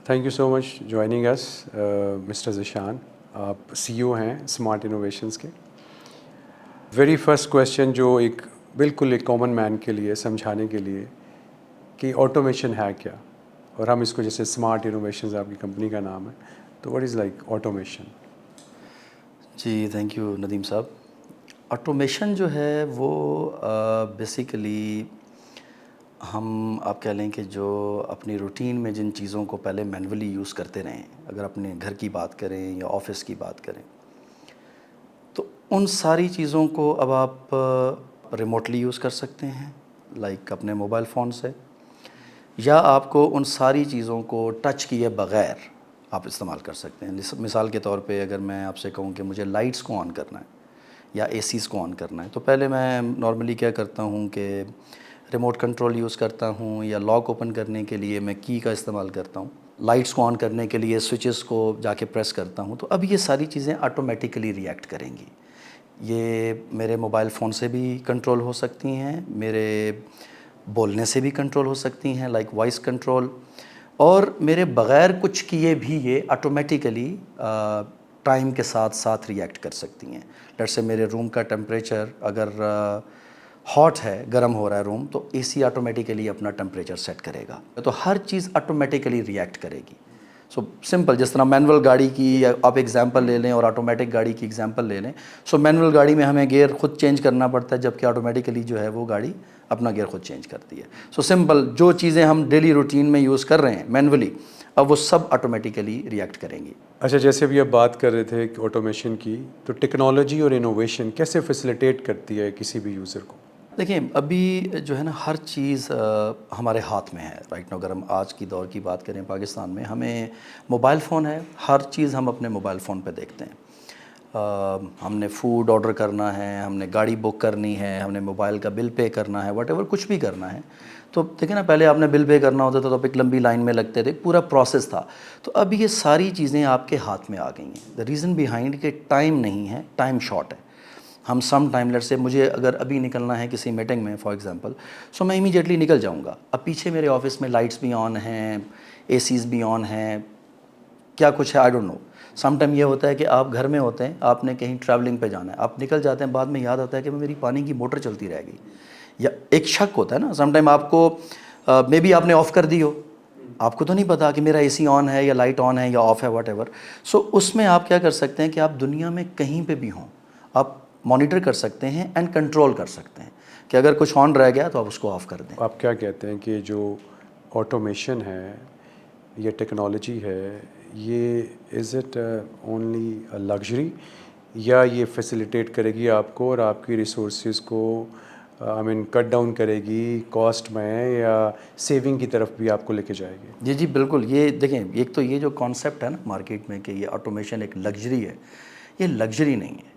Thank you so much joining us Mr Zeeshan. آپ CEO ہیں Smart Innovations کے. Very first question جو بالکل ایک کامن مین کے لیے سمجھانے کے لیے کہ آٹومیشن ہے کیا، اور ہم اس کو جیسے اسمارٹ انوویشنز آپ کی کمپنی کا نام ہے، تو واٹ از لائک آٹومیشن؟ جی تھینک یو ندیم صاحب. آٹومیشن جو ہے وہ بیسیکلی ہم آپ کہہ لیں کہ جو اپنی روٹین میں جن چیزوں کو پہلے مینولی یوز کرتے رہے ہیں، اگر اپنے گھر کی بات کریں یا آفس کی بات کریں، تو ان ساری چیزوں کو اب آپ ریموٹلی یوز کر سکتے ہیں لائک اپنے موبائل فون سے، یا آپ کو ان ساری چیزوں کو ٹچ کیے بغیر آپ استعمال کر سکتے ہیں. مثال کے طور پہ اگر میں آپ سے کہوں کہ مجھے لائٹس کو آن کرنا ہے یا اے سیز کو آن کرنا ہے، تو پہلے میں نارملی کیا کرتا ہوں کہ ریموٹ کنٹرول یوز کرتا ہوں، یا لاک اوپن کرنے کے لیے میں کی کا استعمال کرتا ہوں، لائٹس کو آن کرنے کے لیے سوئچز کو جا کے پریس کرتا ہوں. تو اب یہ ساری چیزیں آٹومیٹیکلی ریئیکٹ کریں گی. یہ میرے موبائل فون سے بھی کنٹرول ہو سکتی ہیں، میرے بولنے سے بھی کنٹرول ہو سکتی ہیں لائک وائس کنٹرول، اور میرے بغیر کچھ کیے بھی یہ آٹومیٹیکلی ٹائم کے ساتھ ساتھ ریئیکٹ کر سکتی ہیں. لیٹس سے میرے روم کا ٹمپریچر اگر ہاٹ ہے، گرم ہو رہا ہے روم، تو اے سی آٹومیٹیکلی اپنا ٹمپریچر سیٹ کرے گا. تو ہر چیز آٹومیٹیکلی ریئیکٹ کرے گی. سو سمپل، جس طرح مینول گاڑی کی آپ ایگزامپل لے لیں اور آٹومیٹک گاڑی کی ایگزامپل لے لیں. سو مینول گاڑی میں ہمیں گیئر خود چینج کرنا پڑتا ہے، جبکہ آٹومیٹیکلی جو ہے وہ گاڑی اپنا گیئر خود چینج کرتی ہے. سو سمپل، جو چیزیں ہم ڈیلی روٹین میں یوز کر رہے ہیں مینولی، اب وہ سب آٹومیٹیکلی ریئیکٹ کریں گی. اچھا، جیسے ابھی آپ بات کر رہے تھے آٹومیشن کی، تو ٹیکنالوجی اور انوویشن کیسے فیسیلیٹیٹ کرتی ہے کسی بھی یوزر کو؟ دیکھیں ابھی جو ہے نا ہر چیز ہمارے ہاتھ میں ہے رائٹ نو. اگر ہم آج کی دور کی بات کریں پاکستان میں، ہمیں موبائل فون ہے، ہر چیز ہم اپنے موبائل فون پہ دیکھتے ہیں. ہم نے فوڈ آرڈر کرنا ہے، ہم نے گاڑی بک کرنی ہے، ہم نے موبائل کا بل پے کرنا ہے، واٹ ایور کچھ بھی کرنا ہے. تو دیکھیں نا، پہلے آپ نے بل پے کرنا ہوتا تھا تو آپ ایک لمبی لائن میں لگتے تھے، پورا پروسیس تھا. تو اب یہ ساری چیزیں آپ کے ہاتھ میں آ گئی ہیں. دا ریزن بیہائنڈ کہ ٹائم نہیں ہے، ٹائم شارٹ ہے. ہم سم ٹائم لیٹ سے مجھے اگر ابھی نکلنا ہے کسی میٹنگ میں فار ایگزامپل، سو میں امیجیٹلی نکل جاؤں گا. اب پیچھے میرے آفس میں لائٹس بھی آن ہیں، اے سیز بھی آن ہیں، کیا کچھ ہے I don't know. Some time یہ ہوتا ہے کہ آپ گھر میں ہوتے ہیں، آپ نے کہیں ٹریولنگ پہ جانا ہے، آپ نکل جاتے ہیں، بعد میں یاد آتا ہے کہ میری پانی کی موٹر چلتی رہ گئی. یا ایک شک ہوتا ہے نا سم ٹائم آپ کو، مے بی آپ نے آف کر دی ہو، آپ کو تو نہیں پتا کہ میرا اے سی آن ہے یا لائٹ آن ہے یا آف ہے واٹ ایور. سو اس میں آپ کیا کر سکتے ہیں کہ آپ دنیا میں کہیں پہ بھی ہوں، آپ مانیٹر کر سکتے ہیں اینڈ کنٹرول کر سکتے ہیں کہ اگر کچھ آن رہ گیا تو آپ اس کو آف کر دیں. آپ کیا کہتے ہیں کہ جو آٹومیشن ہے یا ٹیکنالوجی ہے، یہ از اٹ اونلی لگژری، یا یہ فیسیلیٹیٹ کرے گی آپ کو اور آپ کی ریسورسز کو کٹ ڈاؤن کرے گی کاسٹ میں، یا سیونگ کی طرف بھی آپ کو لے کے جائے گی؟ جی جی بالکل. یہ دیکھیں، ایک تو یہ جو کانسیپٹ ہے نا مارکیٹ میں کہ یہ آٹومیشن ایک لگژری ہے، یہ لگژری نہیں ہے.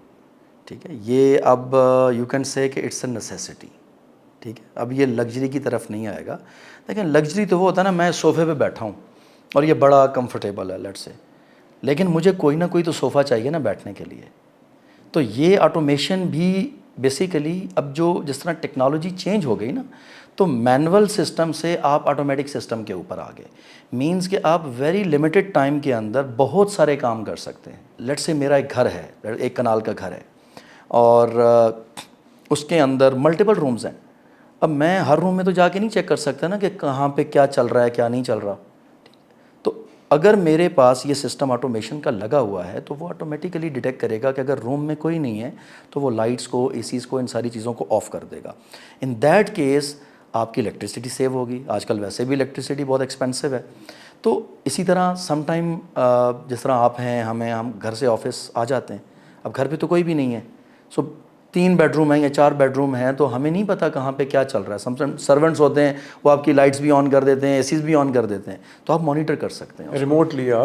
ٹھیک ہے، یہ اب یو کین سے کہ اٹس اے نیسیسٹی. ٹھیک ہے، اب یہ لگژری کی طرف نہیں آئے گا. لیکن لگژری تو وہ ہوتا ہے نا، میں صوفے پہ بیٹھا ہوں اور یہ بڑا کمفرٹیبل ہے لیٹ سے، لیکن مجھے کوئی نہ کوئی تو صوفہ چاہیے نا بیٹھنے کے لیے. تو یہ آٹومیشن بھی بیسیکلی اب جو جس طرح ٹیکنالوجی چینج ہو گئی نا، تو مینول سسٹم سے آپ آٹومیٹک سسٹم کے اوپر آ گئے. مینز کہ آپ ویری لمیٹڈ ٹائم کے اندر بہت سارے کام کر سکتے ہیں. لیٹ سے میرا ایک گھر ہے، ایک کنال کا گھر ہے، اور اس کے اندر ملٹیپل رومز ہیں. اب میں ہر روم میں تو جا کے نہیں چیک کر سکتا نا کہ کہاں پہ کیا چل رہا ہے کیا نہیں چل رہا. تو اگر میرے پاس یہ سسٹم آٹومیشن کا لگا ہوا ہے تو وہ آٹومیٹیکلی ڈیٹیکٹ کرے گا کہ اگر روم میں کوئی نہیں ہے تو وہ لائٹس کو، اے سیز کو، ان ساری چیزوں کو آف کر دے گا. ان دیٹ کیس آپ کی الیکٹریسٹی سیو ہوگی. آج کل ویسے بھی الیکٹریسٹی بہت ایکسپینسو ہے. تو اسی طرح سم ٹائم جس طرح آپ ہیں، ہم گھر سے آفس آ جاتے ہیں، اب گھر پہ تو کوئی بھی نہیں ہے. سو 3 بیڈ روم ہیں یا 4 بیڈ روم ہیں، تو ہمیں نہیں پتہ کہاں پہ کیا چل رہا ہے. سم ٹائم سرونٹس ہوتے ہیں، وہ آپ کی لائٹس بھی آن کر دیتے ہیں، اے سیز بھی آن کر دیتے ہیں. تو آپ مانیٹر کر سکتے ہیں،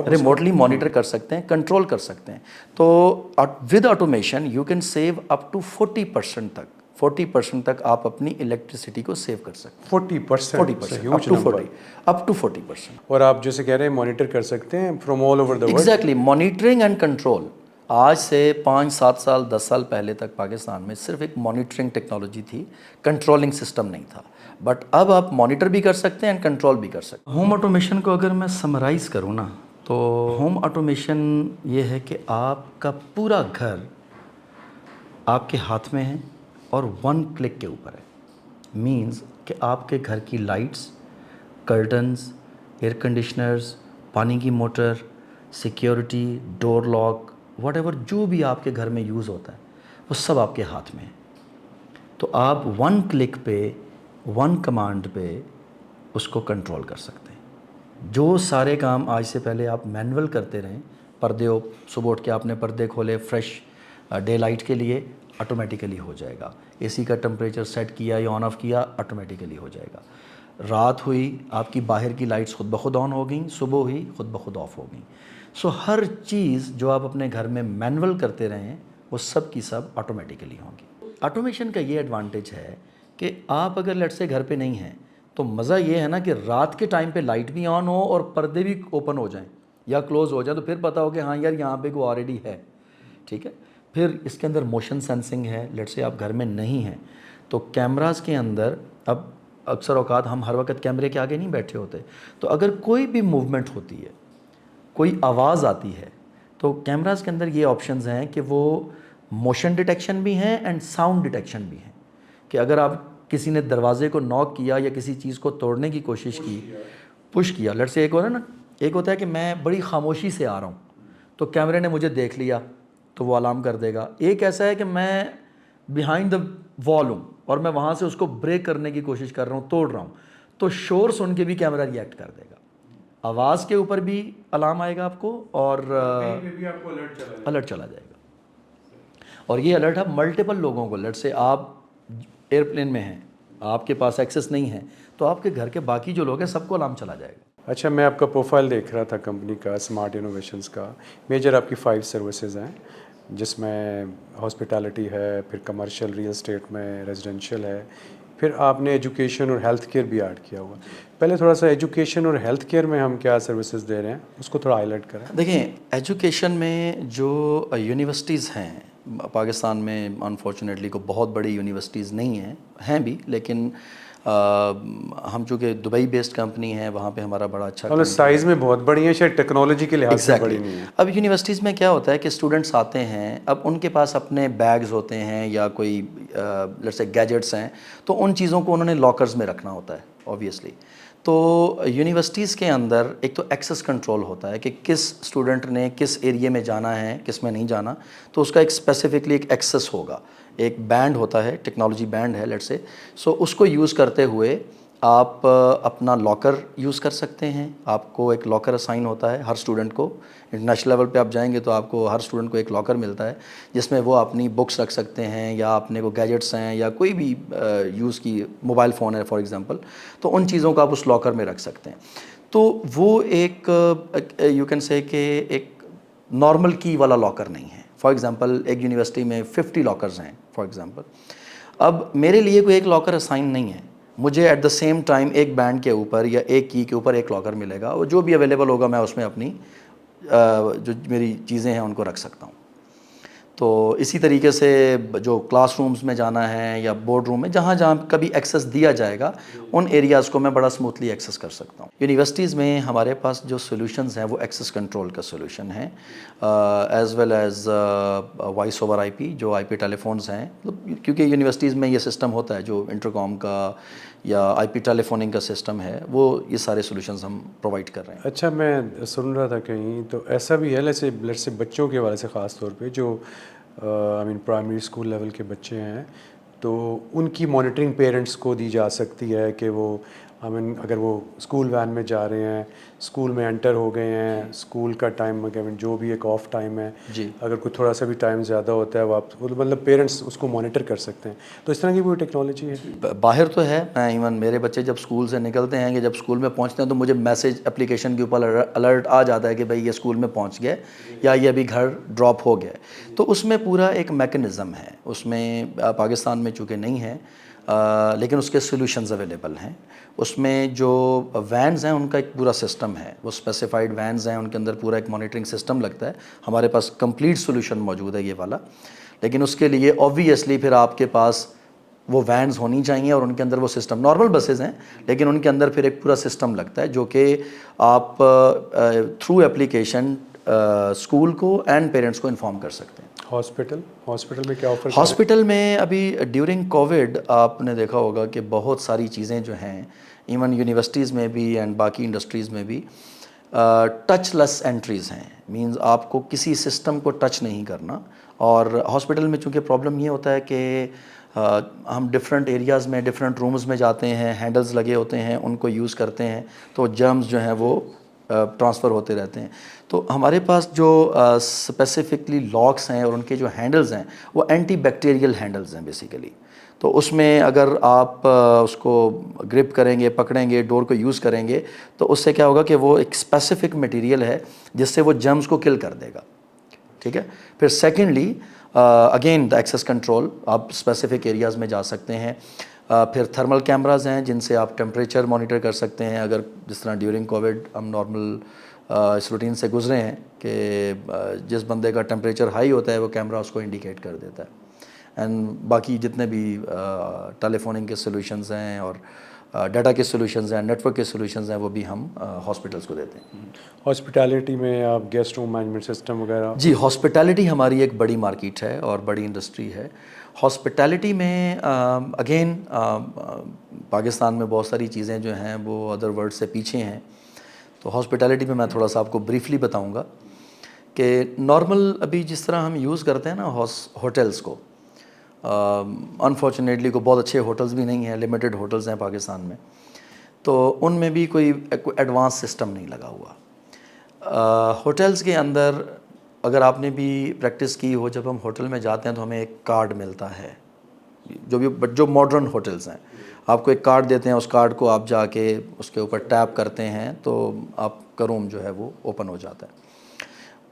ریموٹلی مانیٹر کر سکتے ہیں، کنٹرول کر سکتے ہیں. تو with automation you can save up to 40% تک، 40% تک آپ اپنی الیکٹریسٹی کو سیو کر سکتے ہیں. 40%، اپ ٹو 40%. اور آپ جیسے کہہ رہے ہیں مانیٹر کر سکتے ہیں from all over the world. Exactly, monitoring and control. آج سے 5-7 سال 10 سال پہلے تک پاکستان میں صرف ایک مانیٹرنگ ٹیکنالوجی تھی، کنٹرولنگ سسٹم نہیں تھا، بٹ اب آپ مانیٹر بھی کر سکتے ہیں اینڈ کنٹرول بھی کر سکتے ہیں۔ ہوم آٹومیشن کو اگر میں سمرائز کروں نا تو ہوم آٹومیشن یہ ہے کہ آپ کا پورا گھر آپ کے ہاتھ میں ہے اور 1 کلک کے اوپر ہے۔ مینز کہ آپ کے گھر کی لائٹس، کرٹنز، ایئر کنڈیشنرز، پانی کی motor, security, door lock, whatever جو بھی آپ کے گھر میں یوز ہوتا ہے وہ سب آپ کے ہاتھ میں ہے۔ تو آپ 1 کلک پہ 1 کمانڈ پہ اس کو کنٹرول کر سکتے ہیں۔ جو سارے کام آج سے پہلے آپ مینول کرتے رہیں، پردے صبح اٹھ کے آپ نے پردے کھولے فریش ڈے لائٹ کے لیے، آٹومیٹیکلی ہو جائے گا۔ اے سی کا ٹمپریچر سیٹ کیا یا آن آف کیا، آٹومیٹیکلی ہو جائے گا۔ رات ہوئی آپ کی باہر کی لائٹس خود بخود آن ہو گئیں، صبح ہوئی خود بخود آف ہو گئیں۔ سو ہر چیز جو آپ اپنے گھر میں مینول کرتے رہیں وہ سب کی سب آٹومیٹیکلی ہوں گی۔ آٹومیشن کا یہ ایڈوانٹیج ہے کہ آپ اگر لیٹ سے گھر پہ نہیں ہیں تو مزہ یہ ہے نا کہ رات کے ٹائم پہ لائٹ بھی آن ہو اور پردے بھی اوپن ہو جائیں یا کلوز ہو جائیں، تو پھر پتہ ہو کہ ہاں یار یہاں پہ کوئی آلریڈی ہے، ٹھیک ہے۔ پھر اس کے اندر موشن سینسنگ ہے، لیٹ سے آپ گھر میں نہیں ہیں تو کیمراز کے اندر، اب اکثر اوقات ہم ہر وقت کیمرے کے آگے نہیں بیٹھے ہوتے، تو اگر کوئی بھی موومنٹ ہوتی ہے، کوئی آواز آتی ہے، تو کیمراز کے اندر یہ آپشنز ہیں کہ وہ موشن ڈیٹیکشن بھی ہیں اینڈ ساؤنڈ ڈیٹیکشن بھی ہیں، کہ اگر آپ کسی نے دروازے کو ناک کیا یا کسی چیز کو توڑنے کی کوشش کی، پش کیا، لٹ سے ایک ہوتا ہے نا، ایک ہوتا ہے کہ میں بڑی خاموشی سے آ رہا ہوں تو کیمرے نے مجھے دیکھ لیا تو وہ الارم کر دے گا۔ ایک ایسا ہے کہ میں بیہائنڈ دا وال ہوں اور میں وہاں سے اس کو بریک کرنے کی کوشش کر رہا ہوں، توڑ رہا ہوں، تو شور سن کے بھی کیمرہ ریئیکٹ کر دے گا۔ آواز کے اوپر بھی الارم آئے گا آپ کو اور الرٹ چلا جائے گا، اور یہ الرٹ ہے ملٹیپل لوگوں کو، لیٹ سے آپ ایئر پلین میں ہیں، آپ کے پاس ایکسیس نہیں ہے تو آپ کے گھر کے باقی جو لوگ ہیں سب کو الارم چلا جائے گا۔ اچھا، میں آپ کا پروفائل دیکھ رہا تھا کمپنی کا، اسمارٹ انوویشنز کا۔ میجر آپ کی 5 سروسز ہیں جس میں ہاسپٹیلٹی ہے، پھر کمرشل ریل اسٹیٹ میں، ریزیڈینشیل ہے، پھر آپ نے ایجوکیشن اور ہیلتھ کیئر بھی ایڈ کیا ہوا۔ پہلے تھوڑا سا ایجوکیشن اور ہیلتھ کیئر میں ہم کیا سروسز دے رہے ہیں اس کو تھوڑا ہائی لائٹ کریں۔ دیکھیں، ایجوکیشن میں جو یونیورسٹیز ہیں پاکستان میں، انفارچونیٹلی کو بہت بڑی یونیورسٹیز نہیں ہیں بھی، لیکن ہم چونکہ دبئی بیسڈ کمپنی ہے، وہاں پہ ہمارا بڑا اچھا سائز میں بہت بڑی ہیں، شاید ٹیکنالوجی کے لحاظ سے بڑی نہیں ہے۔ اب یونیورسٹیز میں کیا ہوتا ہے کہ اسٹوڈنٹس آتے ہیں، اب ان کے پاس اپنے بیگز ہوتے ہیں یا کوئی لیٹس سے گیجٹس ہیں، تو ان چیزوں کو انہوں نے لاکرز میں رکھنا ہوتا ہے آبویسلی۔ تو یونیورسٹیز کے اندر ایک تو ایکسیس کنٹرول ہوتا ہے کہ کس اسٹوڈنٹ نے کس ایریے میں جانا ہے، کس میں نہیں جانا، تو اس کا ایک اسپیسیفکلی ایک ایکسیس ہوگا، ایک بینڈ ہوتا ہے، ٹیکنالوجی بینڈ ہے لیٹ سے، سو اس کو یوز کرتے ہوئے آپ اپنا لاکر یوز کر سکتے ہیں۔ آپ کو ایک لاکر اسائن ہوتا ہے ہر اسٹوڈنٹ کو، انٹرنیشنل لیول پہ آپ جائیں گے تو آپ کو ہر اسٹوڈنٹ کو ایک لاکر ملتا ہے جس میں وہ اپنی بکس رکھ سکتے ہیں یا اپنے کو گیجٹس ہیں یا کوئی بھی یوز کی موبائل فون ہے فار ایگزامپل، تو ان چیزوں کو آپ اس لاکر میں رکھ سکتے ہیں۔ تو وہ ایک یو کین سے کہ ایک نارمل کی والا لاکر نہیں ہے۔ فار ایگزامپل ایک یونیورسٹی میں 50 لاکرز ہیں فار ایگزامپل، اب میرے لیے کوئی ایک لاکر اسائن نہیں ہے، مجھے ایٹ دا سیم ٹائم ایک بینڈ کے اوپر یا ایک کی کے اوپر ایک لاکر ملے گا، اور جو بھی اویلیبل ہوگا میں اس میں اپنی جو میری چیزیں ہیں ان کو رکھ سکتا ہوں۔ تو اسی طریقے سے جو کلاس رومز میں جانا ہے یا بورڈ روم میں، جہاں جہاں کبھی ایکسیس دیا جائے گا ان ایریاز کو میں بڑا اسموتھلی ایکسیس کر سکتا ہوں۔ یونیورسٹیز میں ہمارے پاس جو سولوشنز ہیں وہ ایکسیس کنٹرول کا سولوشن ہے، as well as voice over I P, جو آئی پی ٹیلی فونز ہیں، کیونکہ یونیورسٹیز میں یہ سسٹم ہوتا ہے جو انٹرکام کا یا آئی پی ٹیلی فوننگ کا سسٹم ہے، وہ یہ سارے سولوشنز ہم پرووائڈ کر رہے ہیں۔ اچھا، میں سن رہا تھا کہیں تو ایسا بھی ہے جیسے بچوں کے حوالے سے خاص طور پہ جو پرائمری اسکول لیول کے بچے ہیں، تو ان کی مانیٹرنگ پیرنٹس کو دی جا سکتی ہے کہ وہ اگر وہ اسکول وین میں جا رہے ہیں، اسکول میں انٹر ہو گئے ہیں، اسکول کا ٹائم جو بھی ایک آف ٹائم ہے، جی، اگر کوئی تھوڑا سا بھی ٹائم زیادہ ہوتا ہے مطلب پیرنٹس اس کو مانیٹر کر سکتے ہیں، تو اس طرح کی کوئی ٹیکنالوجی ہے؟ باہر تو ہے، میں ایون میرے بچے جب اسکول سے نکلتے ہیں کہ جب اسکول میں پہنچتے ہیں تو مجھے میسیج اپلیکیشن کے اوپر الرٹ آ جاتا ہے کہ بھائی یہ اسکول میں پہنچ گئے یا یہ ابھی گھر ڈراپ ہو گیا، تو اس میں پورا ایک میکنزم ہے، اس میں پاکستان میں چونکہ نہیں ہے لیکن اس کے سولوشنز اویلیبل ہیں۔ اس میں جو وینز ہیں ان کا ایک پورا سسٹم سسٹم ہے، وہ اسپیسیفائڈ وینز ہیں، ان کے اندر پورا ایک مانیٹرنگ سسٹم لگتا ہے. ہمارے پاس کمپلیٹ سولوشن موجود ہے یہ والا، لیکن اس کے لیے اوبویسلی پھر آپ کے پاس وہ وینز ہونی چاہیے اور ان کے اندر وہ سسٹم، نارمل بسز ہیں لیکن ان کے اندر پھر ایک پورا سسٹم لگتا ہے جو کہ آپ تھرو ایپلیکیشن اسکول کو اینڈ پیرنٹس کو انفارم کر سکتے ہیں. ہاسپٹل میں کیا آفر؟ ہاسپٹل میں ابھی ڈیورنگ کووڈ آپ نے دیکھا ہوگا کہ بہت ساری چیزیں جو ہیں ایون یونیورسٹیز میں بھی اینڈ باقی انڈسٹریز میں بھی ٹچ لیس انٹریز ہیں. مینز آپ کو کسی سسٹم کو ٹچ نہیں کرنا. اور ہاسپٹل میں چونکہ پرابلم یہ ہوتا ہے کہ ہم ڈفرینٹ ایریاز میں ڈفرینٹ رومز میں جاتے ہیں، ہینڈلز لگے ہوتے ہیں، ان کو یوز کرتے ہیں تو جرمز جو ہیں وہ ٹرانسفر ہوتے رہتے ہیں. تو ہمارے پاس جو اسپیسیفکلی لاکس ہیں اور ان کے جو ہینڈلز ہیں وہ اینٹی بیکٹیریل ہینڈلز ہیں بیسیکلی. تو اس میں اگر آپ اس کو گرپ کریں گے، پکڑیں گے، ڈور کو یوز کریں گے تو اس سے کیا ہوگا کہ وہ ایک اسپیسیفک مٹیریل ہے جس سے وہ جرمز کو کل کر دے گا. ٹھیک ہے. پھر secondly again the access control, آپ اسپیسیفک ایریاز میں جا سکتے ہیں. پھر تھرمل کیمراز ہیں جن سے آپ ٹیمپریچر مانیٹر کر سکتے ہیں. اگر جس طرح ڈیورنگ کووڈ ہم نارمل اس روٹین سے گزرے ہیں کہ جس بندے کا ٹیمپریچر ہائی ہوتا ہے وہ کیمرہ اس کو انڈیکیٹ کر دیتا ہے. اینڈ باقی جتنے بھی ٹیلی فوننگ کے سولوشنز ہیں اور ڈیٹا کے سولوشنز ہیں، نیٹ ورک کے سولوشنز ہیں، وہ بھی ہم ہاسپٹلس کو دیتے ہیں. ہاسپٹیلٹی میں آپ گیسٹ روم مینجمنٹ سسٹم وغیرہ؟ جی، ہاسپٹیلٹی ہماری ایک بڑی مارکیٹ ہے اور بڑی انڈسٹری ہے. ہاسپٹیلٹی میں اگین پاکستان میں بہت ساری چیزیں جو ہیں وہ ادر ورلڈ سے پیچھے ہیں. تو ہاسپٹیلٹی میں تھوڑا سا آپ کو بریفلی بتاؤں گا کہ نارمل ابھی جس طرح ہم یوز کرتے ہیں نا ہوٹلس کو، انفارچونیٹلی کو بہت اچھے ہوٹلز بھی نہیں ہیں، لمیٹڈ ہوٹلز ہیں پاکستان میں، تو ان میں بھی کوئی ایڈوانس سسٹم نہیں لگا ہوا. ہوٹلز کے اندر اگر آپ نے بھی پریکٹس کی ہو، جب ہم ہوٹل میں جاتے ہیں تو ہمیں ایک کارڈ ملتا ہے. جو ماڈرن ہوٹلز ہیں آپ کو ایک کارڈ دیتے ہیں، اس کارڈ کو آپ جا کے اس کے اوپر ٹیپ کرتے ہیں تو آپ کا روم جو ہے وہ اوپن ہو جاتا ہے.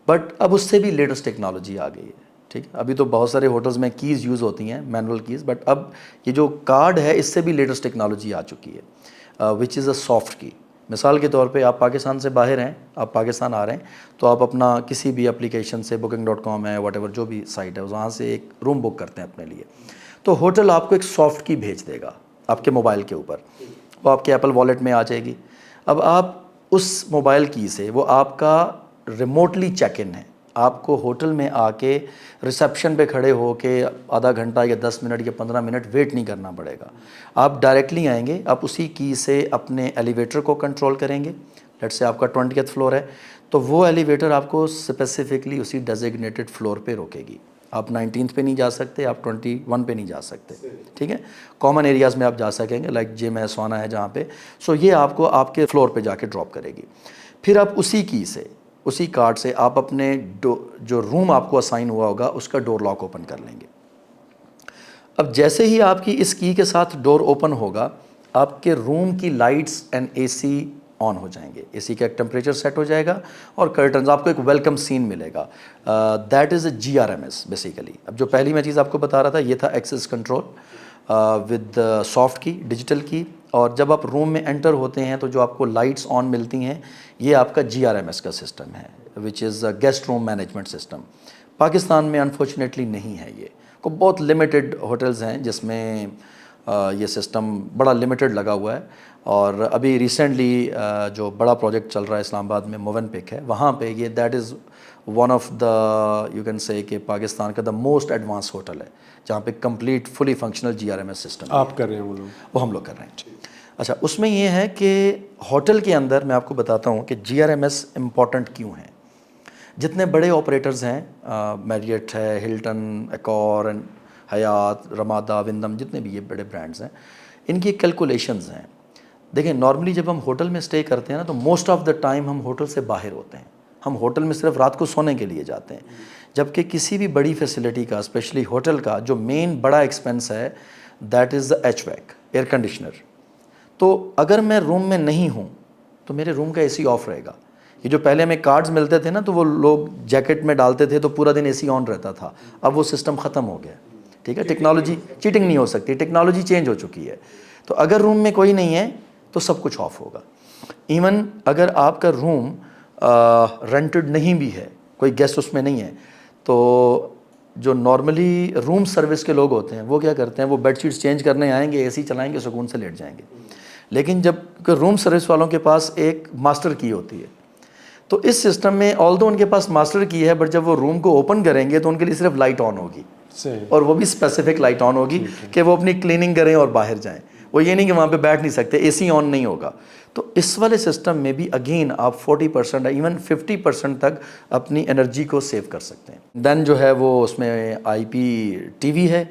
بٹ اب اس سے بھی لیٹسٹ ٹیکنالوجی آ گئی ہے. ٹھیک ہے. ابھی تو بہت سارے ہوٹلز میں کیز یوز ہوتی ہیں، مینول کیز، بٹ اب یہ جو کارڈ ہے اس سے بھی لیٹسٹ ٹیکنالوجی آ چکی ہے وچ از اے سافٹ کی. مثال کے طور پہ آپ پاکستان سے باہر ہیں، آپ پاکستان آ رہے ہیں تو آپ اپنا کسی بھی اپلیکیشن سے booking.com ہے واٹ ایور جو بھی سائٹ ہے وہاں سے ایک روم بک کرتے ہیں اپنے لیے، تو ہوٹل آپ کو ایک سافٹ کی بھیج دے گا آپ کے موبائل کے اوپر، وہ آپ کے ایپل والیٹ میں آ جائے گی. اب آپ اس موبائل کی سے وہ آپ کا ریموٹلی چیک ان ہے. آپ کو ہوٹل میں آ کے ریسیپشن پہ کھڑے ہو کے آدھا گھنٹہ یا 10 منٹ یا 15 منٹ ویٹ نہیں کرنا پڑے گا. آپ ڈائریکٹلی آئیں گے، آپ اسی کی سے اپنے ایلیویٹر کو کنٹرول کریں گے. لیٹ سے آپ کا 20th فلور ہے تو وہ ایلیویٹر آپ کو اسپیسیفکلی اسی ڈیزگنیٹڈ فلور پہ روکے گی. آپ 19th پہ نہیں جا سکتے، آپ 21 پہ نہیں جا سکتے. ٹھیک ہے. کامن ایریاز میں آپ جا سکیں گے، لائک جم ہے، سونا ہے جہاں پہ، سو یہ آپ کو آپ کے فلور پہ جا کے ڈراپ کرے گی. پھر آپ اسی کی سے، اسی کارڈ سے آپ اپنے جو روم آپ کو اسائن ہوا ہوگا اس کا ڈور لاک اوپن کر لیں گے. اب جیسے ہی آپ کی اس کی کے ساتھ ڈور اوپن ہوگا آپ کے روم کی لائٹس اینڈ اے سی آن ہو جائیں گے، اے سی کا ایک ٹمپریچر سیٹ ہو جائے گا اور کرٹنز، آپ کو ایک ویلکم سین ملے گا. That is a GRMS basically. اب جو پہلی میں چیز آپ کو بتا رہا تھا یہ تھا ایکسیس کنٹرول ود سافٹ کی، ڈیجیٹل کی. اور جب آپ روم میں انٹر ہوتے ہیں تو جو آپ کو لائٹس آن ملتی ہیں یہ آپ کا GRMS کا سسٹم ہے وچ از گیسٹ روم مینجمنٹ سسٹم. پاکستان میں انفارچونیٹلی نہیں ہے یہ، کو بہت لمیٹڈ ہوٹلز ہیں جس میں یہ سسٹم بڑا لمیٹڈ لگا ہوا ہے. اور ابھی ریسنٹلی جو بڑا پروجیکٹ چل رہا ہے اسلام آباد میں موون پک ہے، وہاں پہ یہ that is one of the you can say کہ پاکستان کا دا موسٹ ایڈوانس ہوٹل ہے جہاں پہ complete fully functional GRMS system آپ کر رہے ہیں وہ ہم لوگ کر رہے ہیں. اچھا، اس میں یہ ہے کہ ہوٹل کے اندر میں آپ کو بتاتا ہوں کہ GRMS امپورٹنٹ کیوں ہیں. جتنے بڑے آپریٹرز ہیں، میریٹ ہے، ہلٹن، ایکور، حیات، رمادہ، وندم، جتنے بھی یہ بڑے برانڈز ہیں، ان کی کیلکولیشنز ہیں. دیکھیں نارملی جب ہم ہوٹل میں اسٹے کرتے ہیں نا تو موسٹ آف دا ٹائم ہم ہوٹل سے باہر ہوتے ہیں. ہم ہوٹل میں صرف رات کو سونے کے لیے جاتے ہیں، جبکہ کسی بھی بڑی فیسلٹی کا، اسپیشلی ہوٹل کا جو مین بڑا ایکسپینس ہے that is the HVAC، air conditioner. تو اگر میں روم میں نہیں ہوں تو میرے روم کا AC آف رہے گا. یہ جو پہلے ہمیں کارڈز ملتے تھے نا تو وہ لوگ جیکٹ میں ڈالتے تھے تو پورا دن AC آن رہتا تھا. اب وہ سسٹم ختم ہو گیا. ٹھیک ہے. ٹیکنالوجی، چیٹنگ نہیں ہو سکتی، ٹیکنالوجی چینج ہو چکی ہے. تو اگر روم میں کوئی نہیں ہے تو سب کچھ آف ہوگا. ایون اگر آپ کا روم رینٹڈ نہیں بھی ہے, کوئی گیسٹ اس میں نہیں ہے, تو جو نارملی روم سروس کے لوگ ہوتے ہیں وہ کیا کرتے ہیں, وہ بیڈ شیٹس چینج کرنے آئیں گے, اے سی چلائیں گے, سکون سے لیٹ جائیں گے. لیکن جب روم سروس والوں کے پاس ایک ماسٹر کی ہوتی ہے, تو اس سسٹم میں آلدو ان کے پاس ماسٹر کی ہے, بٹ جب وہ روم کو اوپن کریں گے تو ان کے لیے صرف لائٹ آن ہوگی, اور وہ بھی اسپیسیفک لائٹ آن ہوگی کہ وہ اپنی کلیننگ کریں اور باہر جائیں. وہ یہ نہیں کہ وہاں پہ بیٹھ نہیں سکتے, اے سی آن نہیں ہوگا. تو اس والے سسٹم میں بھی اگین آپ 40% ایون 50% تک اپنی انرجی کو سیو کر سکتے ہیں. دین جو ہے وہ اس میں آئی پی ٹی وی ہے,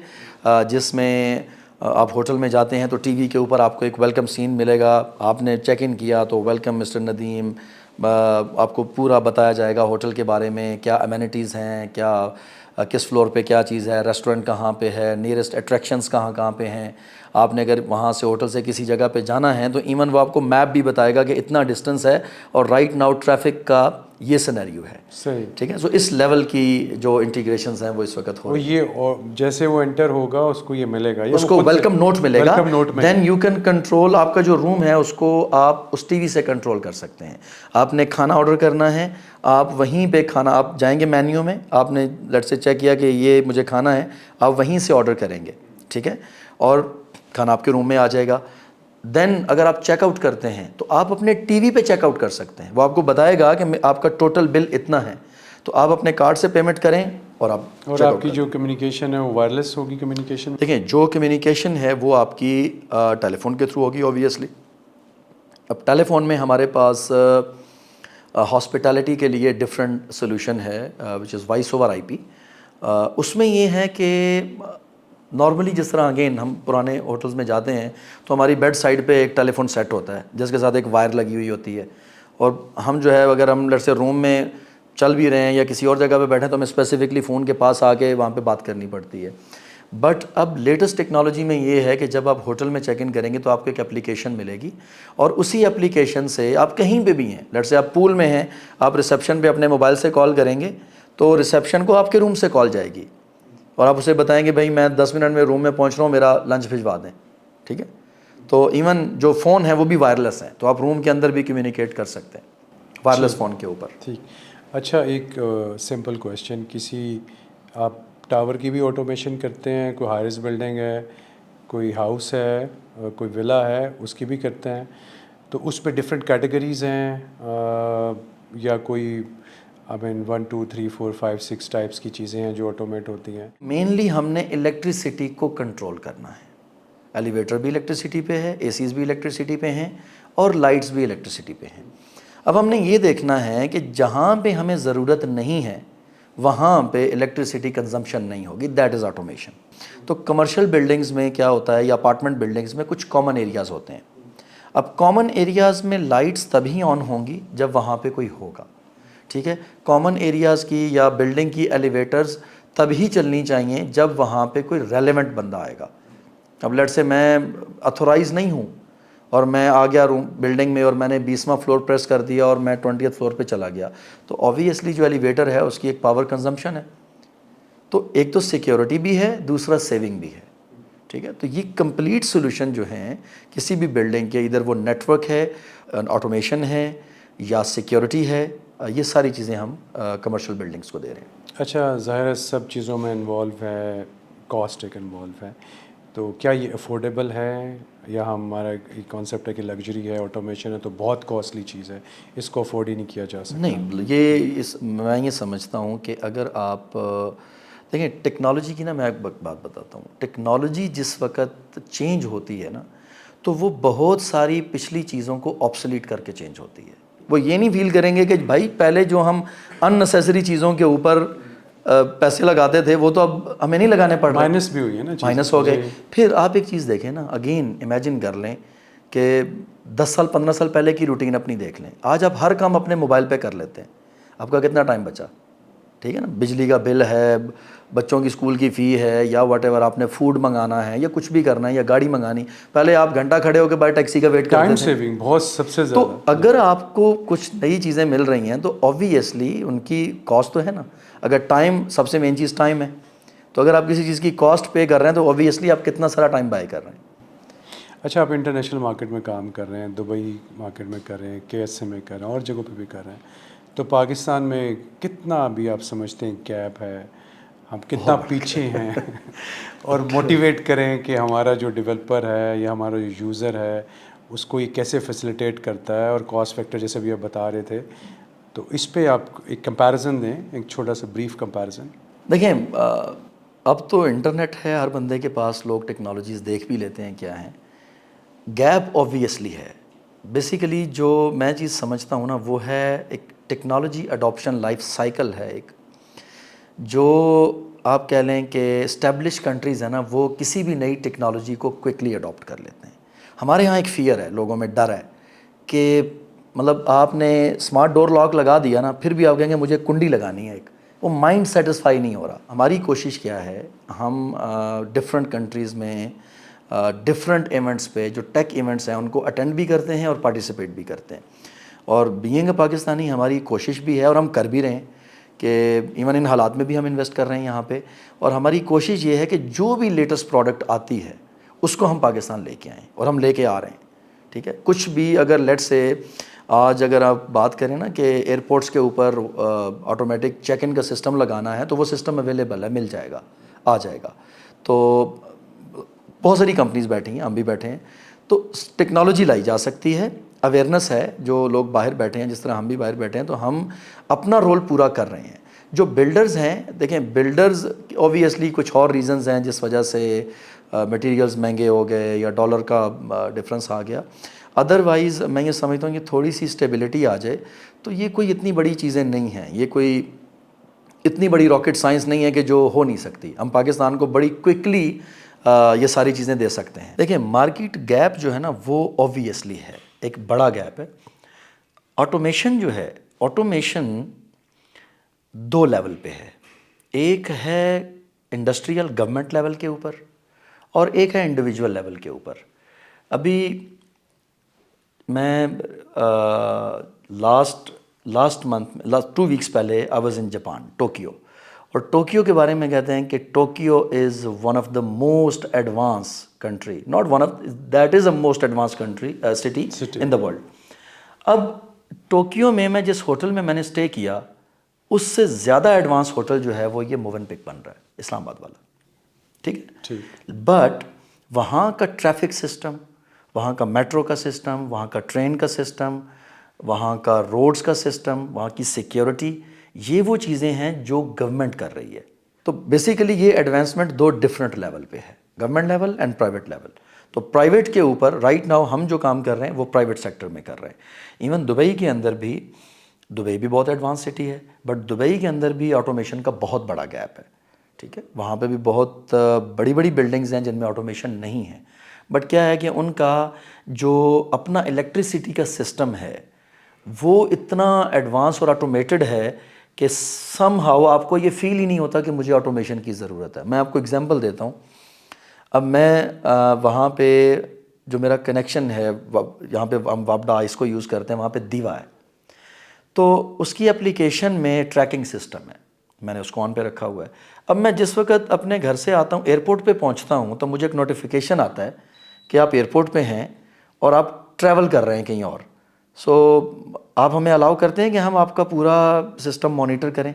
جس میں آپ ہوٹل میں جاتے ہیں تو ٹی وی کے اوپر آپ کو ایک ویلکم سین ملے گا. آپ نے چیک ان کیا تو ویلکم مسٹر ندیم, آپ کو پورا بتایا جائے گا ہوٹل کے بارے میں, کیا امینٹیز ہیں, کیا کس فلور پہ کیا چیز ہے, ریسٹورنٹ کہاں پہ ہے, نیئرسٹ اٹریکشنز کہاں کہاں پہ ہیں. آپ نے اگر وہاں سے ہوٹل سے کسی جگہ پہ جانا ہے تو ایون وہ آپ کو میپ بھی بتائے گا کہ اتنا ڈسٹنس ہے اور رائٹ ناؤ ٹریفک کا یہ سینیریو ہے. صحیح, ٹھیک ہے. سو اس لیول کی جو انٹیگریشنز ہیں وہ اس وقت ہو رہی ہیں. یہ اور جیسے وہ انٹر ہوگا اس کو یہ ملے گا, اس کو ویلکم نوٹ ملے گا. میں دین یو کین کنٹرول, آپ کا جو روم ہے اس کو آپ اس ٹی وی سے کنٹرول کر سکتے ہیں. آپ نے کھانا آرڈر کرنا ہے, آپ وہیں پہ کھانا, آپ جائیں گے مینیو میں, آپ نے لیٹ سے چیک کیا کہ یہ مجھے کھانا ہے, آپ وہیں سے آرڈر کریں گے. ٹھیک ہے, اور کھانا آپ کے روم میں آ جائے گا. دین اگر آپ چیک آؤٹ کرتے ہیں تو آپ اپنے ٹی وی پہ چیک آؤٹ کر سکتے ہیں. وہ آپ کو بتائے گا کہ آپ کا ٹوٹل بل اتنا ہے, تو آپ اپنے کارڈ سے پیمنٹ کریں اور آپ کی جو کمیونیکیشن ہے وہ وائرلیس ہوگی کمیونیکیشن. دیکھیں جو کمیونیکیشن ہے وہ آپ کی ٹیلی فون کے تھرو ہوگی اوبویسلی. اب ٹیلی فون میں ہمارے پاس ہاسپٹیلٹی کے لیے ڈفرینٹ سولوشن ہے وچ از وائس اوور آئی پی. اس میں یہ ہے کہ نارملی جس طرح اگین ہم پرانے ہوٹلز میں جاتے ہیں تو ہماری بیڈ سائڈ پہ ایک ٹیلی فون سیٹ ہوتا ہے جس کے ساتھ ایک وائر لگی ہوئی ہوتی ہے, اور ہم جو ہے اگر ہم لیٹ سے روم میں چل بھی رہے ہیں یا کسی اور جگہ پہ بیٹھے تو ہمیں اسپیسیفکلی فون کے پاس آ کے وہاں پہ بات کرنی پڑتی ہے. بٹ اب لیٹسٹ ٹیکنالوجی میں یہ ہے کہ جب آپ ہوٹل میں چیک ان کریں گے تو آپ کو ایک اپلیکیشن ملے گی, اور اسی اپلیکیشن سے آپ کہیں پہ بھی ہیں, لیٹ سے آپ پول میں ہیں, آپ ریسیپشن پہ اپنے موبائل سے کال کریں گے تو ریسیپشن کو آپ کے روم سے کال جائے گی, اور آپ اسے بتائیں گے بھائی میں 10 منٹ میں روم میں پہنچ رہا ہوں, میرا لنچ بھجوا دیں. ٹھیک ہے, تو ایون جو فون ہے وہ بھی وائرلیس ہیں, تو آپ روم کے اندر بھی کمیونیکیٹ کر سکتے ہیں وائرلیس فون کے اوپر. ٹھیک. اچھا, ایک سمپل کویشچن, کسی آپ ٹاور کی بھی آٹومیشن کرتے ہیں, کوئی ہائرس بلڈنگ ہے, کوئی ہاؤس ہے, کوئی ولا ہے, اس کی بھی کرتے ہیں, تو اس پہ ڈفرینٹ کیٹیگریز ہیں یا کوئی آئی مین 1 2 3 4 5 6 ٹائپس کی چیزیں ہیں جو آٹومیٹ ہوتی ہیں؟ مینلی ہم نے الیکٹریسٹی کو کنٹرول کرنا ہے. ایلیویٹر بھی الیکٹریسٹی پہ ہے, اے سیز بھی الیکٹریسٹی پہ ہیں, اور لائٹس بھی الیکٹریسٹی پہ ہیں. اب ہم نے یہ دیکھنا ہے کہ جہاں پہ ہمیں ضرورت نہیں ہے وہاں پہ الیکٹریسٹی کنزمپشن نہیں ہوگی, دیٹ از آٹومیشن. تو کمرشل بلڈنگز میں کیا ہوتا ہے یا اپارٹمنٹ بلڈنگز میں کچھ کامن ایریاز ہوتے ہیں. اب کامن ایریاز میں لائٹس تبھی آن ہوں گی جب وہاں پہ کوئی ہوگا. ٹھیک ہے, کامن ایریاز کی یا بلڈنگ کی ایلیویٹرز تبھی چلنی چاہیے جب وہاں پہ کوئی ریلیونٹ بندہ آئے گا. اب لیٹ سے میں اتھورائز نہیں ہوں اور میں آ گیا روم بلڈنگ میں اور میں نے 20واں فلور پریس کر دیا اور میں 20th فلور پہ چلا گیا, تو آبویسلی جو ایلیویٹر ہے اس کی ایک پاور کنزمپشن ہے. تو ایک تو سیکیورٹی بھی ہے, دوسرا سیونگ بھی ہے. ٹھیک ہے, تو یہ کمپلیٹ سولوشن جو ہیں کسی بھی بلڈنگ کے, ادھر وہ نیٹ ورک ہے, آٹومیشن ہے یا سیکیورٹی ہے, یہ ساری چیزیں ہم کمرشل بلڈنگس کو دے رہے ہیں. اچھا, ظاہر ہے سب چیزوں میں انوالو ہے, کاسٹ ایک انوالو ہے, تو کیا یہ افورڈیبل ہے یا ہمارا ایک کانسیپٹ ہے کہ لگژری ہے, آٹومیشن ہے تو بہت کاسٹلی چیز ہے, اس کو افورڈ ہی نہیں کیا جا سکتا؟ نہیں, میں یہ سمجھتا ہوں کہ اگر آپ دیکھیں ٹیکنالوجی کی نا, میں ایک بات بتاتا ہوں, ٹیکنالوجی جس وقت چینج ہوتی ہے نا تو وہ بہت ساری پچھلی چیزوں کو آبسلیٹ کر کے چینج ہوتی ہے. وہ یہ نہیں فیل کریں گے کہ بھائی پہلے جو ہم ان نیسیسری چیزوں کے اوپر پیسے لگاتے تھے وہ تو اب ہمیں نہیں لگانے پڑ رہے, مائنس بھی ہوئی ہے نا, مائنس ہو گئے. پھر آپ ایک چیز دیکھیں نا, اگین امیجن کر لیں کہ 10 سال 15 سال پہلے کی روٹین اپنی دیکھ لیں, آج آپ ہر کام اپنے موبائل پہ کر لیتے ہیں, آپ کا کتنا ٹائم بچا. ٹھیک ہے نا, بجلی کا بل ہے, بچوں کی اسکول کی فی ہے, یا واٹ ایور آپ نے فوڈ منگانا ہے یا کچھ بھی کرنا ہے یا گاڑی منگانی, پہلے آپ گھنٹہ کھڑے ہو کے باہر ٹیکسی کا ویٹ کرتے تھے. ٹائم سیونگ بہت سب سے زیادہ. تو اگر آپ کو کچھ نئی چیزیں مل رہی ہیں تو آبویسلی ان کی کاسٹ تو ہے نا. اگر ٹائم, سب سے مین چیز ٹائم ہے, تو اگر آپ کسی چیز کی کاسٹ پے کر رہے ہیں تو آبویسلی آپ کتنا سارا ٹائم بائی کر رہے ہیں. اچھا آپ انٹرنیشنل مارکیٹ میں کام کر رہے ہیں, دبئی مارکیٹ میں کر رہے ہیں, KSA میں کر رہے ہیں, اور جگہوں پہ بھی کر رہے ہیں, تو پاکستان میں کتنا ابھی آپ سمجھتے ہیں گیپ ہے, ہم کتنا پیچھے ہیں اور موٹیویٹ کریں کہ ہمارا جو ڈیولپر ہے یا ہمارا جو یوزر ہے اس کو یہ کیسے فیسیلیٹیٹ کرتا ہے, اور کاسٹ فیکٹر جیسے بھی آپ بتا رہے تھے, تو اس پہ آپ ایک کمپیریزن دیں, ایک چھوٹا سا بریف کمپیریزن. دیکھیں اب تو انٹرنیٹ ہے ہر بندے کے پاس, لوگ ٹیکنالوجیز دیکھ بھی لیتے ہیں کیا ہیں. گیپ آبویسلی ہے. بیسیکلی جو میں چیز سمجھتا ہوں نا وہ ہے ایک ٹیکنالوجی اڈاپشن لائف سائیکل ہے ایک, جو آپ کہہ لیں کہ اسٹیبلش کنٹریز ہیں نا وہ کسی بھی نئی ٹیکنالوجی کو کوئکلی اڈاپٹ کر لیتے ہیں. ہمارے ہاں ایک فیئر ہے, لوگوں میں ڈر ہے کہ مطلب آپ نے اسمارٹ ڈور لاک لگا دیا نا, پھر بھی آپ کہیں گے مجھے کنڈی لگانی ہے ایک, وہ مائنڈ سیٹسفائی نہیں ہو رہا. ہماری کوشش کیا ہے, ہم ڈفرینٹ کنٹریز میں ڈفرینٹ ایونٹس پہ جو ٹیک ایونٹس ہیں ان کو اٹینڈ بھی کرتے ہیں اور پارٹیسپیٹ بھی کرتے ہیں. اور بینگ اے پاکستانی ہماری کوشش بھی ہے اور ہم کر بھی رہے ہیں کہ ایون ان حالات میں بھی ہم انویسٹ کر رہے ہیں یہاں پہ. اور ہماری کوشش یہ ہے کہ جو بھی لیٹسٹ پروڈکٹ آتی ہے اس کو ہم پاکستان لے کے آئیں, اور ہم لے کے آ رہے ہیں. ٹھیک ہے, کچھ بھی اگر لیٹ سے آج اگر آپ بات کریں نا کہ ایئرپورٹس کے اوپر آٹومیٹک چیک ان کا سسٹم لگانا ہے تو وہ سسٹم اویلیبل ہے, مل جائے گا, آ جائے گا. تو بہت ساری کمپنیز بیٹھی ہیں, ہم بھی بیٹھے ہیں, تو ٹیکنالوجی لائی جا سکتی ہے. اویئرنیس ہے, جو لوگ باہر بیٹھے ہیں جس طرح ہم بھی باہر بیٹھے ہیں, تو ہم اپنا رول پورا کر رہے ہیں. جو بلڈرز ہیں, دیکھیں بلڈرز اوبویسلی کچھ اور ریزنز ہیں جس وجہ سے مٹیریلز مہنگے ہو گئے یا ڈالر کا ڈفرنس آ گیا. ادروائز میں یہ سمجھتا ہوں کہ تھوڑی سی اسٹیبلٹی آ جائے تو یہ کوئی اتنی بڑی چیزیں نہیں ہیں, یہ کوئی اتنی بڑی راکٹ سائنس نہیں ہے کہ جو ہو نہیں سکتی. ہم پاکستان کو بڑی کوئکلی یہ ساری چیزیں دے سکتے ہیں. دیکھیں مارکیٹ گیپ جو ہے نا وہ اوبویسلی ہے, ایک بڑا گیپ ہے. آٹومیشن جو ہے, آٹومیشن دو لیول پہ ہے. ایک ہے انڈسٹریل گورنمنٹ لیول کے اوپر اور ایک ہے انڈیویجول لیول کے اوپر. ابھی میں لاسٹ منتھ 2 ویکس پہلے I was in Japan, Tokyo. اور ٹوکیو کے بارے میں کہتے ہیں کہ Tokyo is one of the most advance country, not one of, that is a most advance country city in the world. اب ٹوکیو میں جس ہوٹل میں نے اسٹے کیا اس سے زیادہ ایڈوانس ہوٹل جو ہے وہ یہ موون پک بن رہا ہے, اسلام آباد والا. ٹھیک ہے, بٹ وہاں کا ٹریفک سسٹم, وہاں کا میٹرو کا سسٹم, وہاں کا ٹرین کا سسٹم, وہاں کا روڈز کا سسٹم, وہاں کی سیکیورٹی, یہ وہ چیزیں ہیں جو گورنمنٹ کر رہی ہے. تو بیسیکلی یہ ایڈوانسمنٹ دو ڈفرینٹ لیول پہ ہے, government level and private level. تو پرائیویٹ کے اوپر رائٹ ناؤ ہم جو کام کر رہے ہیں وہ پرائیویٹ سیکٹر میں کر رہے ہیں. ایون دبئی کے اندر بھی, دبئی بھی بہت ایڈوانس سٹی ہے, بٹ دبئی کے اندر بھی آٹومیشن کا بہت بڑا گیپ ہے. ٹھیک ہے, وہاں پہ بھی بہت بڑی بڑی بلڈنگز ہیں جن میں آٹومیشن نہیں ہے, بٹ کیا ہے کہ ان کا جو اپنا الیکٹریسٹی کا سسٹم ہے وہ اتنا ایڈوانس اور آٹومیٹڈ ہے کہ سم ہاؤ آپ کو یہ فیل ہی نہیں ہوتا کہ مجھے آٹومیشن کی ضرورت ہے. میں آپ کو اگزامپل دیتا ہوں. اب میں وہاں پہ جو میرا کنیکشن ہے, یہاں پہ ہم وابڈا اس کو یوز کرتے ہیں, وہاں پہ دیوا ہے, تو اس کی اپلیکیشن میں ٹریکنگ سسٹم ہے, میں نے اس کو آن پہ رکھا ہوا ہے. اب میں جس وقت اپنے گھر سے آتا ہوں, ایئرپورٹ پہ پہنچتا ہوں, تو مجھے ایک نوٹیفیکیشن آتا ہے کہ آپ ایئرپورٹ پہ ہیں اور آپ ٹریول کر رہے ہیں کہیں اور. سو آپ ہمیں الاؤ کرتے ہیں کہ ہم آپ کا پورا سسٹم مانیٹر کریں.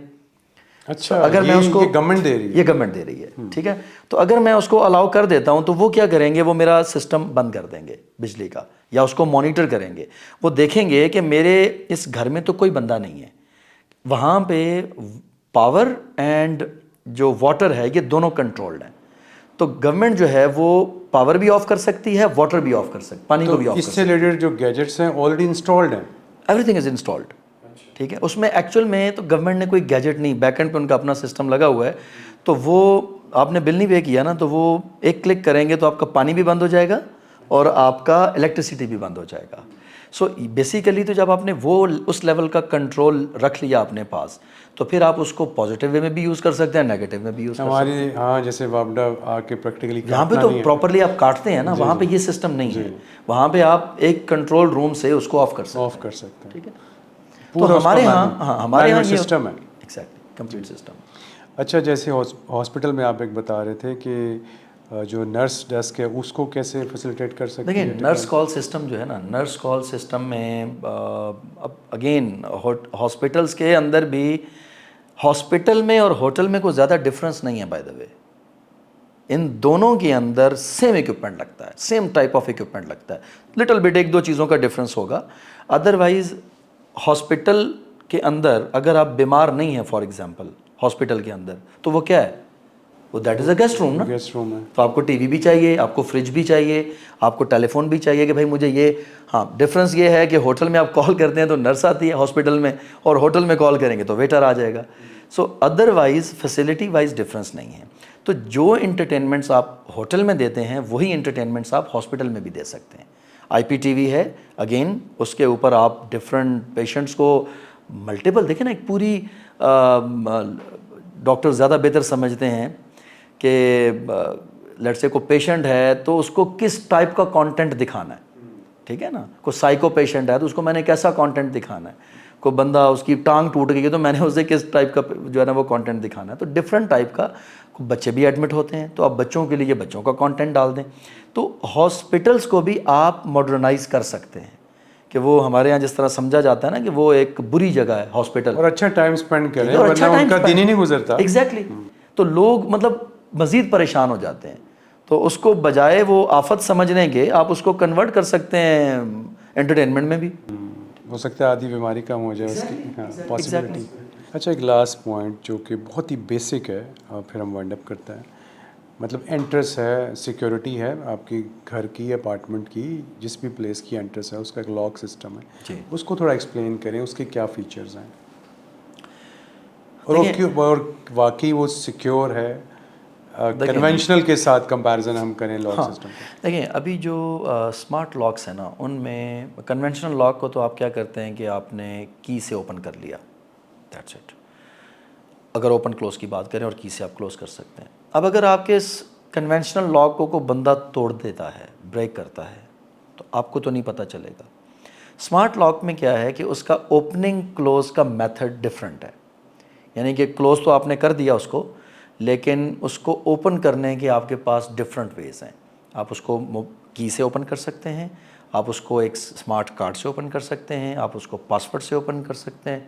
اچھا, اگر میں اس کو, یہ گورنمنٹ دے رہی ہے, یہ گورنمنٹ دے رہی ہے. ٹھیک ہے, تو اگر میں اس کو الاؤ کر دیتا ہوں تو وہ کیا کریں گے, وہ میرا سسٹم بند کر دیں گے بجلی کا, یا اس کو مانیٹر کریں گے. وہ دیکھیں گے کہ میرے اس گھر میں تو کوئی بندہ نہیں ہے, وہاں پہ پاور اینڈ جو واٹر ہے یہ دونوں کنٹرولڈ ہیں. تو گورنمنٹ جو ہے وہ پاور بھی آف کر سکتی ہے, واٹر بھی آف کر سکتی ہے, پانی کو بھی آف کر اس سکتی سے ہے. ریلیٹڈ جو گیجٹس ہیں آلریڈی انسٹالڈ ہیں, ایوری تھنگ از انسٹالڈ. ٹھیک ہے, اس میں ایکچوئل میں تو گورنمنٹ نے کوئی گیجٹ نہیں, بیک اینڈ پہ ان کا اپنا سسٹم لگا ہوا ہے. تو وہ آپ نے بل نہیں پے کیا نا, تو وہ ایک کلک کریں گے تو آپ کا پانی بھی بند ہو جائے گا اور آپ کا الیکٹریسٹی بھی بند ہو جائے گا. سو بیسیکلی تو جب آپ نے وہ اس لیول کا کنٹرول رکھ لیا اپنے پاس, تو پھر آپ اس کو پازیٹیو وے میں بھی یوز کر سکتے ہیں, نیگیٹو میں بھی یوز کر سکتے ہیں. ہماری ہاں جیسے وابڈا آ کے پریکٹیکلی یہاں پہ تو پراپرلی آپ کاٹتے ہیں نا, وہاں پہ یہ سسٹم نہیں ہے. وہاں پہ آپ ایک کنٹرول روم سے اس کو آف کر سکتے ہیں. ٹھیک ہے, تو ہمارے یہاں یہ سسٹم ہے, ایگزیکٹلی کمپلیٹ سسٹم. اچھا, جیسے ہاسپٹل میں آپ ایک بتا رہے تھے کہ جو نرس ڈیسک ہے اس کو کیسے فیسیلیٹیٹ کر سکتے دیکھیں ہیں؟ نرس کال سسٹم جو ہے نا، نرس کال سسٹم میں اب اگین ہاسپٹلس کے اندر بھی، ہاسپٹل میں اور ہوٹل میں کوئی زیادہ ڈفرینس نہیں ہے بائی دا وے. ان دونوں کے اندر سیم ایکوپمنٹ لگتا ہے، سیم ٹائپ آف ایکوپمنٹ لگتا ہے. لٹل بٹ ایک دو چیزوں کا ڈفرینس ہوگا. ادروائز ہاسپٹل کے اندر اگر آپ بیمار نہیں ہیں فار ایگزامپل ہاسپٹل کے اندر، تو وہ کیا ہے، وہ دیٹ از اے گیسٹ روم نا. گیسٹ روم ہے. تو آپ کو ٹی وی بھی چاہیے، آپ کو فریج بھی چاہیے، آپ کو ٹیلی فون بھی چاہیے کہ بھائی مجھے یہ. ہاں ڈفرینس یہ ہے کہ ہوٹل میں آپ کال کرتے ہیں تو نرس آتی ہے ہاسپٹل میں، اور ہوٹل میں کال کریں گے تو ویٹر آ جائے گا. سو ادروائز فیسلٹی وائز ڈفرینس نہیں ہے. تو جو انٹرٹینمنٹس آپ ہوٹل میں دیتے ہیں وہی انٹرٹینمنٹس آپ ہاسپٹل میں بھی دے سکتے ہیں. آئی پی ٹی وی ہے اگین، اس کے اوپر آپ ڈفرینٹ پیشنٹس کو ملٹیپل دیکھیں نا. ایک پوری ڈاکٹر زیادہ بہتر سمجھتے ہیں کہ لیٹس سے کوئی پیشنٹ ہے تو اس کو کس ٹائپ کا کانٹینٹ دکھانا ہے. ٹھیک ہے نا، کوئی سائیکو پیشنٹ ہے تو اس کو میں نے کیسا کانٹینٹ دکھانا ہے. کوئی بندہ اس کی ٹانگ ٹوٹ گئی ہے تو میں نے اسے کس ٹائپ کا جو ہے نا وہ کانٹینٹ دکھانا ہے. تو ڈفرینٹ ٹائپ کا. بچے بھی ایڈمٹ ہوتے ہیں تو آپ بچوں کے لیے بچوں کا کانٹینٹ ڈال دیں. تو ہاسپٹلس کو بھی آپ ماڈرنائز کر سکتے ہیں کہ وہ ہمارے یہاں جس طرح سمجھا جاتا ہے نا کہ وہ ایک بری جگہ ہے ہاسپٹل، اور اچھا ٹائم اسپینڈ کریں اور ورنہ اچھا ان ٹائم کا دن ہی نہیں گزرتا. ایگزیکٹلی. تو لوگ مطلب مزید پریشان ہو جاتے ہیں. تو اس کو بجائے وہ آفت سمجھنے کے آپ اس کو کنورٹ کر سکتے ہیں انٹرٹینمنٹ میں بھی. ہو سکتا ہے آدھی بیماری کم ہو جائے اس کی. ہاں پاسبلٹی. اچھا ایک لاسٹ پوائنٹ جو کہ بہت ہی بیسک ہے اور پھر ہم وائنڈ اپ کرتے ہیں. مطلب انٹرس ہے، سیکیورٹی ہے آپ کی گھر کی، اپارٹمنٹ کی، جس بھی پلیس کی انٹرس ہے، اس کا ایک لاک سسٹم ہے. جی اس کو تھوڑا ایکسپلین کریں، اس کے کیا فیچرز ہیں اور واقعی وہ سیکیور ہے کنونشنل کے ساتھ کمپیریزن ہم کریں لاک سسٹم کا. دیکھیں ابھی جو اسمارٹ لاکس ہیں نا، ان میں کنونشنل لاک کو تو آپ کیا کرتے ہیں کہ آپ نے کی سے اوپن کر لیا، دیٹس اٹ. اگر اوپن کلوز کی بات کریں اور کی سے آپ کلوز کر سکتے ہیں. اب اگر آپ کے اس کنونشنل لاک کو بندہ توڑ دیتا ہے، بریک کرتا ہے، تو آپ کو تو نہیں پتہ چلے گا. اسمارٹ لاک میں کیا ہے کہ اس کا اوپننگ کلوز کا میتھڈ ڈفرینٹ ہے. یعنی کہ کلوز تو آپ نے کر دیا اس کو، لیکن اس کو اوپن کرنے کے آپ کے پاس ڈفرینٹ ویز ہیں. آپ اس کو کی سے اوپن کر سکتے ہیں، آپ اس کو ایک اسمارٹ کارڈ سے اوپن کر سکتے ہیں، آپ اس کو پاسورڈ سے اوپن کر سکتے ہیں،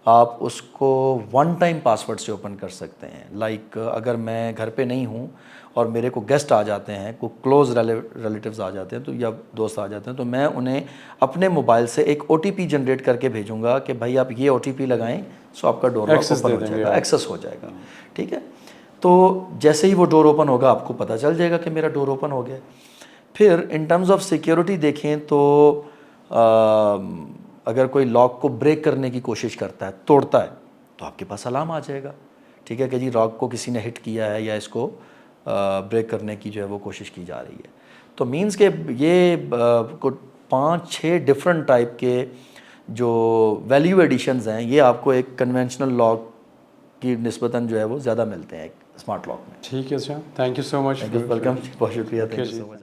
آپ اس کو ون ٹائم پاسورڈ سے اوپن کر سکتے ہیں. لائک اگر میں گھر پہ نہیں ہوں اور میرے کو گیسٹ آ جاتے ہیں، کوئی کلوز ریلیٹیوز آ جاتے ہیں تو یا دوست آ جاتے ہیں، تو میں انہیں اپنے موبائل سے ایک او ٹی پی جنریٹ کر کے بھیجوں گا کہ بھائی آپ یہ او ٹی پی لگائیں، سو آپ کا ڈور لاک اوپن ہو جائے گا، ایکسیس ہو جائے گا. ٹھیک ہے. تو جیسے ہی وہ ڈور اوپن ہوگا آپ کو پتہ چل جائے گا کہ میرا ڈور اوپن ہو گیا. پھر ان ٹرمز آف سیکیورٹی دیکھیں تو اگر کوئی لاک کو بریک کرنے کی کوشش کرتا ہے، توڑتا ہے، تو آپ کے پاس الارم آ جائے گا. ٹھیک ہے کہ جی لاک کو کسی نے ہٹ کیا ہے یا اس کو بریک کرنے کی جو ہے وہ کوشش کی جا رہی ہے. تو مینس کہ یہ 5-6 ڈفرینٹ ٹائپ کے جو ویلیو ایڈیشنز ہیں، یہ آپ کو ایک کنونشنل لاک کی نسبتاً جو ہے وہ زیادہ ملتے ہیں ایک اسمارٹ لاک میں. ٹھیک ہے. اچھا thank you so much. Welcome. بہت شکریہ. Thank you so much.